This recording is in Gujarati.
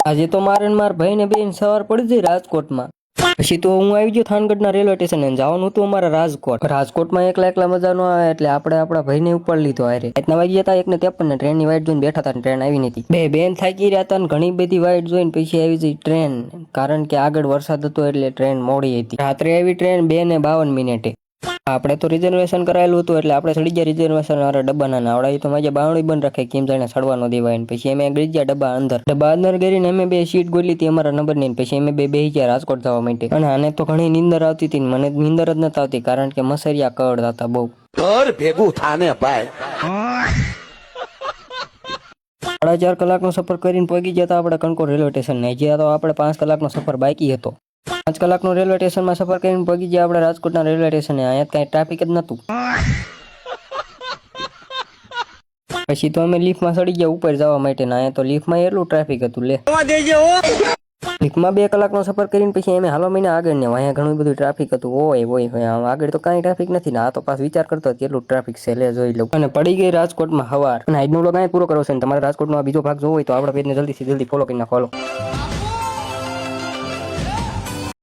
આજે તો મારે ને મારા ભાઈ ને બેન સવાર પડી ગઈ રાજકોટમાં. પછી તો હું આવી ગયો થાનગઢના રેલવે સ્ટેશન જવાનું હતું અમારે રાજકોટમાં એકલા એકલા મજા ન આવે એટલે આપણે આપણા ભાઈને ઉપર લીધો હારે. રાતના વાગી હતા 1:53 ને ટ્રેનની વાઇટ જોઈને બેઠા હતા ને ટ્રેન આવી નથી. બે બેન થાકી રહ્યા હતા ને ઘણી બધી વાઇટ જોઈને પછી આવી જઈ ટ્રેન, કારણ કે આગળ વરસાદ હતો એટલે ટ્રેન મોડી હતી. રાત્રે આવી ટ્રેન 2:52. આપણે તો રિઝર્વેશન કરાયેલું હતું એટલે આપણે ચડી ગયા રિઝર્વેશન વાળા ડબ્બાના આવડા તો મારી બાવણી બંધ રાખે કેમ જાણે ચડવા ન દેવાય. પછી અમે ગઈ ગયા ડબ્બા અંદર ગઈને અમે બે સીટ ગોલી હતી અમારા નંબર ની. પછી અમે બેસી ગયા રાજકોટ જવા માટે. અને આને તો ઘણી નીંદર આવતી હતી, મને નીંદર જ નથી આવતી કારણ કે મસરિયા કડતા હતા બહુ. ઘર ભેગું થાને ભાઈ. 4.5 કલાકનો સફર કરીને પહોંચી ગયા હતા આપણે કણકોટ રેલવે સ્ટેશન ને. જ્યાં તો આપણે 5 કલાકનો સફર બાકી હતો. 5 કલાકનો રેલવે સ્ટેશનમાં સફર કરીને પહોંચી ગયા આપણે રાજકોટના રેલવે સ્ટેશને. અહીંયા કઈ ટ્રાફિક જ નતું. પછી તો અમે લિફ્ટમાં ચડી ગયા ઉપર જવા માટે. અહીંયા તો લિફ્ટમાં એટલું ટ્રાફિક હતું લે. લિફ્ટમાં 2 કલાકનો સફર કરીને પછી અમે હાલો મહિના આગળ ને અહીંયા ઘણું બધું ટ્રાફિક હતું. હોય આગળ તો કાંઈ ટ્રાફિક નથી ને. આ તો પાછો વિચાર કરતો કેટલું ટ્રાફિક છે લે જોઈ લઉં. અને પડી ગઈ રાજકોટમાં હવાર. અને આજનો વ્લોગ અહીંયા પૂરો કરો છે. તમારે રાજકોટનો આ બીજો ભાગ જોવો હોય તો આપણા પેજને જલ્દી ફોલો કરી નાખો.